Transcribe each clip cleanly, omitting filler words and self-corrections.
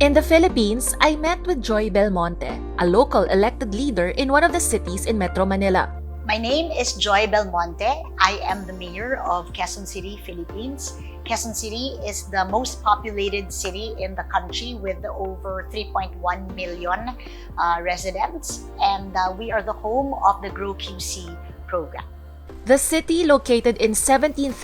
In the Philippines, I met with Joy Belmonte, a local elected leader in one of the cities in Metro Manila. My name is Joy Belmonte. I am the mayor of Quezon City, Philippines. Quezon City is the most populated city in the country with over 3.1 million residents, and we are the home of the Grow QC program. The city, located in 17,000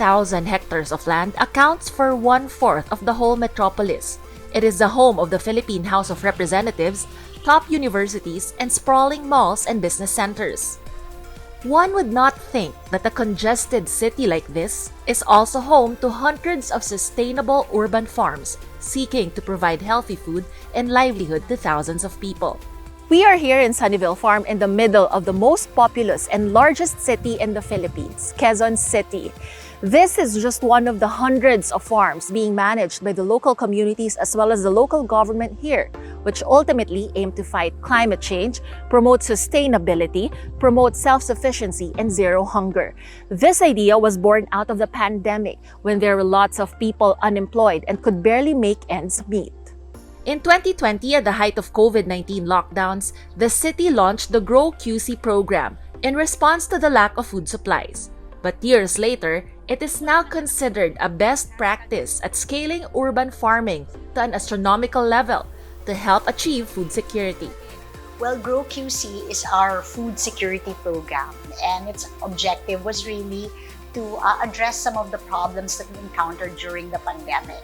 hectares of land, accounts for one-fourth of the whole metropolis. It is the home of the Philippine House of Representatives, top universities, and sprawling malls and business centers. One would not think that a congested city like this is also home to hundreds of sustainable urban farms seeking to provide healthy food and livelihood to thousands of people. We are here in Sunnyvale Farm in the middle of the most populous and largest city in the Philippines, Quezon City. This is just one of the hundreds of farms being managed by the local communities as well as the local government here, which ultimately aim to fight climate change, promote sustainability, promote self-sufficiency, and zero hunger. This idea was born out of the pandemic when there were lots of people unemployed and could barely make ends meet. In 2020, at the height of COVID-19 lockdowns, the city launched the Grow QC program in response to the lack of food supplies. But years later, it is now considered a best practice at scaling urban farming to an astronomical level to help achieve food security. Well, Grow QC is our food security program, and its objective was really to address some of the problems that we encountered during the pandemic.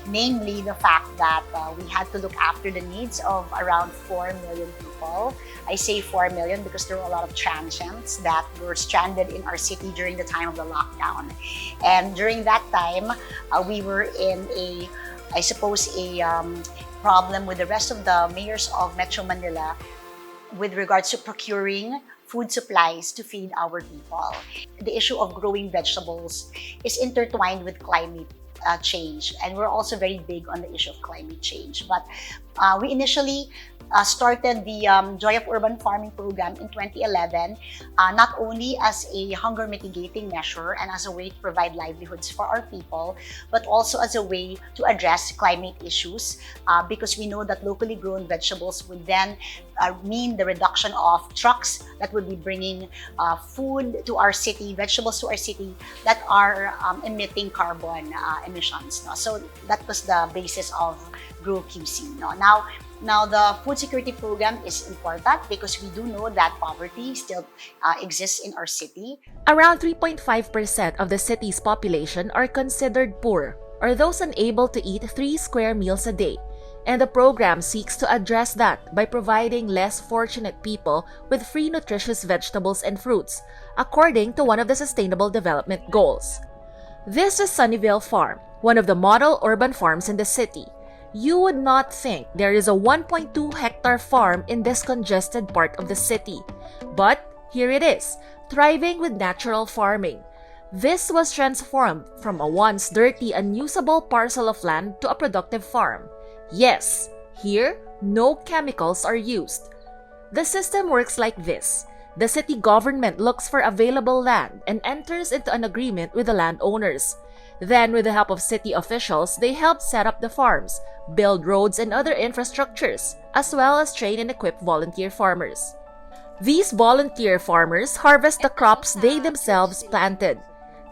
Namely, the fact that we had to look after the needs of around 4 million people. I say 4 million because there were a lot of transients that were stranded in our city during the time of the lockdown. And during that time, we were in a problem with the rest of the mayors of Metro Manila with regards to procuring food supplies to feed our people. The issue of growing vegetables is intertwined with climate change, and we're also very big on the issue of climate change. But we initially started the Joy of Urban Farming program in 2011, not only as a hunger mitigating measure and as a way to provide livelihoods for our people, but also as a way to address climate issues, because we know that locally grown vegetables would then mean the reduction of trucks that would be bringing food to our city, vegetables to our city that are emitting carbon emissions. No? So that was the basis of Grow QC. No? Now, the food security program is important because we do know that poverty still exists in our city. Around 3.5% of the city's population are considered poor or those unable to eat 3 square meals a day. And the program seeks to address that by providing less fortunate people with free nutritious vegetables and fruits, according to one of the Sustainable Development Goals. This is Sunnyvale Farm, one of the model urban farms in the city. You would not think there is a 1.2 hectare farm in this congested part of the city. But here it is, thriving with natural farming. This was transformed from a once dirty, unusable parcel of land to a productive farm. Yes, here, no chemicals are used. The system works like this. The city government looks for available land and enters into an agreement with the landowners. Then, with the help of city officials, they help set up the farms, build roads and other infrastructures, as well as train and equip volunteer farmers. These volunteer farmers harvest the crops they themselves planted.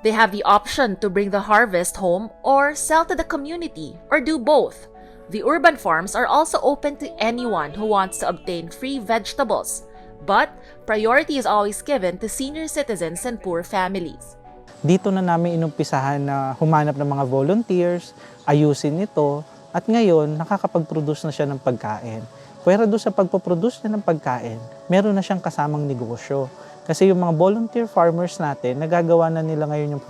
They have the option to bring the harvest home or sell to the community, or do both. The urban farms are also open to anyone who wants to obtain free vegetables, but priority is always given to senior citizens and poor families. Dito na namin inumpisahan na humanap ng mga volunteers, ayusin ito, at ngayon nakakapag-produce na siya ng pagkain. Pwera doon sa pagpoproduce na ng pagkain, meron na siyang kasamang negosyo. Kasi yung mga volunteer farmers natin, nagagawa na nila ngayon yung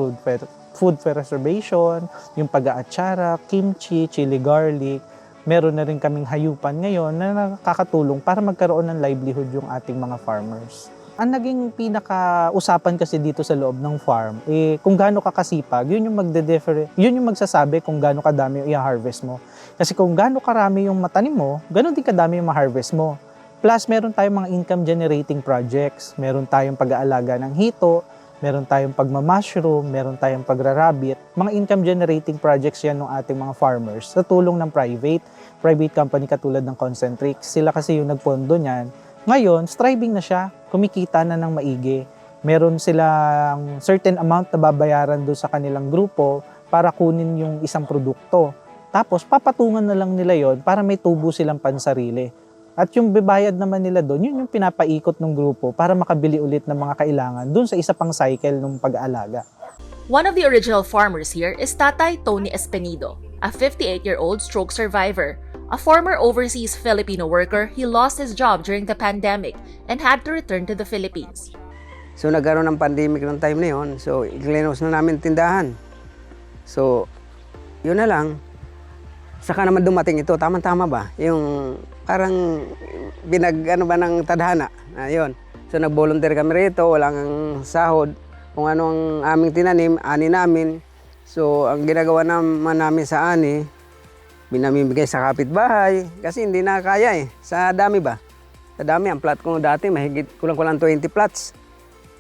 food preservation, yung pag-aatsara, kimchi, chili garlic. Meron na rin kaming hayupan ngayon na nakakatulong para magkaroon ng livelihood yung ating mga farmers. Ang naging pinaka-usapan kasi dito sa loob ng farm, kung gaano ka kasipag, yun yung magsasabi kung gaano kadami yung i-harvest mo. Kasi kung gaano karami yung matanim mo, gaano din kadami yung ma-harvest mo. Plus, meron tayong mga income generating projects, meron tayong pag-aalaga ng hito, meron tayong pagma-mushroom, meron tayong pagra-rabbit. Mga income generating projects yan ng ating mga farmers sa tulong ng private company katulad ng Concentrix. Sila kasi yung nagpondo niyan. Ngayon, striving na siya, kumikita na ng maigi. Meron silang certain amount na babayaran doon sa kanilang grupo para kunin yung isang produkto. Tapos, papatungan na lang nila yon para may tubo silang pansarili. At yung bibayad naman nila doon, yun yung pinapaikot ng grupo para makabili ulit ng mga kailangan doon sa isa pang cycle ng pag-aalaga. One of the original farmers here is Tatay Tony Espenido, a 58-year-old stroke survivor. A former overseas Filipino worker, he lost his job during the pandemic and had to return to the Philippines. So nagkaroon ng pandemic ng time na yun, so i-close na namin tindahan. So, yun na lang. Saka naman dumating ito, tama-tama ba? Yung parang ng tadhana. Ayun. So nag-volunteer kami rito, walang sahod. Kung ano ang aming tinanim, ani namin. So ang ginagawa naman namin sa ani, binamimigay sa kapitbahay kasi hindi na kaya eh. Sa dami ba? Sa dami, ang plot ko dati mahigit kulang-kulang 20 plots.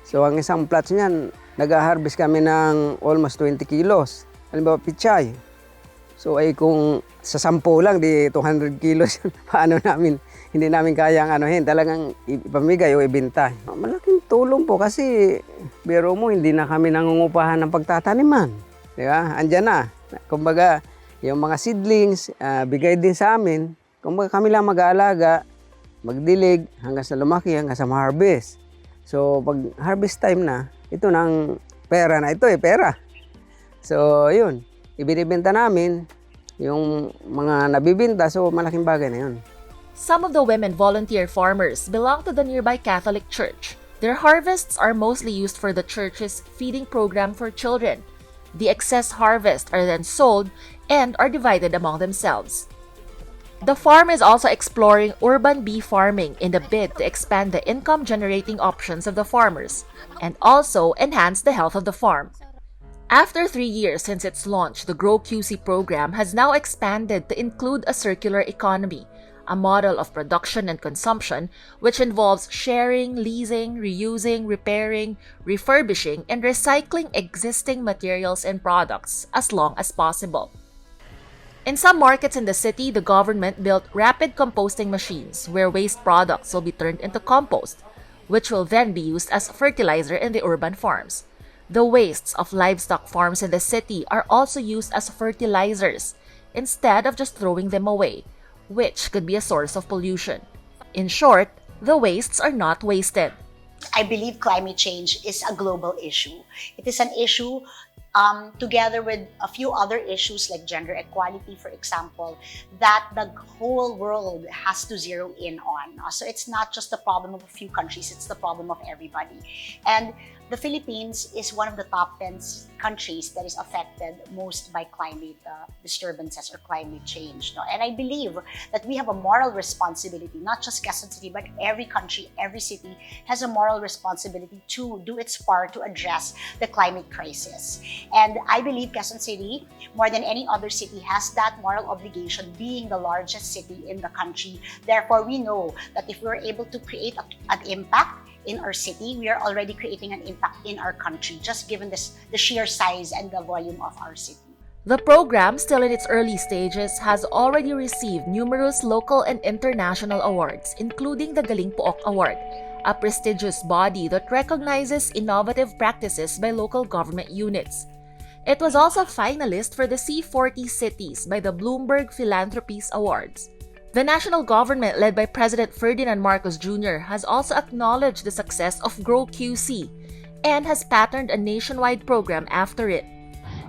So ang isang plots niyan, nag-harvest kami ng almost 20 kilos. Halimbawa, pichay. So ay kung sa 10 lang, di 200 kilos, paano namin, hindi namin kayang talagang ipamigay o ibenta. Malaking tulong po kasi biro mo, hindi na kami nangungupahan ng pagtataniman. Di ba? Andyan na. Kumbaga, yung mga seedlings, bigay din sa amin. Kumbaga kami lang mag-aalaga, magdilig, hanggang sa lumaki, hanggang sa ma-harvest. So pag harvest time na, ito nang pera na ito pera. So yun. Ibinibenta namin yung mga nabibinta, so malaking bagay na yun. Some of the women volunteer farmers belong to the nearby Catholic Church. Their harvests are mostly used for the church's feeding program for children. The excess harvest are then sold and are divided among themselves. The farm is also exploring urban bee farming in the bid to expand the income-generating options of the farmers and also enhance the health of the farm. After 3 years since its launch, the Grow QC program has now expanded to include a circular economy, a model of production and consumption which involves sharing, leasing, reusing, repairing, refurbishing, and recycling existing materials and products as long as possible. In some markets in the city, the government built rapid composting machines where waste products will be turned into compost, which will then be used as fertilizer in the urban farms. The wastes of livestock farms in the city are also used as fertilizers instead of just throwing them away, which could be a source of pollution. In short, the wastes are not wasted. I believe climate change is a global issue. It is an issue together with a few other issues like gender equality, for example, that the whole world has to zero in on. So it's not just the problem of a few countries, it's the problem of everybody. And the Philippines is one of the top 10 countries that is affected most by climate disturbances or climate change. No? And I believe that we have a moral responsibility, not just Quezon City, but every country, every city has a moral responsibility to do its part to address the climate crisis. And I believe Quezon City, more than any other city, has that moral obligation, being the largest city in the country. Therefore, we know that if we're able to create an impact in our city, we are already creating an impact in our country, just given the sheer size and the volume of our city. The program, still in its early stages, has already received numerous local and international awards, including the Galing Pook Award, a prestigious body that recognizes innovative practices by local government units. It was also a finalist for the C40 Cities by the Bloomberg Philanthropies Awards. The national government, led by President Ferdinand Marcos Jr., has also acknowledged the success of Grow QC and has patterned a nationwide program after it.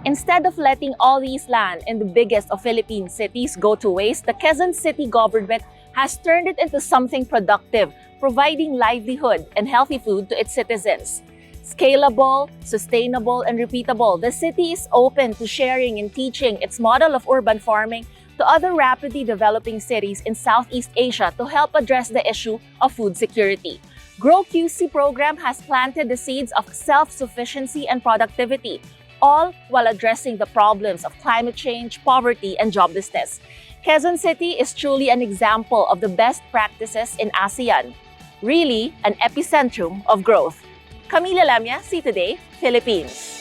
Instead of letting all these land in the biggest of Philippine cities go to waste, the Quezon City government has turned it into something productive, providing livelihood and healthy food to its citizens. Scalable, sustainable, and repeatable, the city is open to sharing and teaching its model of urban farming to other rapidly developing cities in Southeast Asia to help address the issue of food security. Grow QC program has planted the seeds of self-sufficiency and productivity, all while addressing the problems of climate change, poverty, and joblessness. Quezon City is truly an example of the best practices in ASEAN, really an epicentrum of growth. Camila Lamia, See Today, Philippines.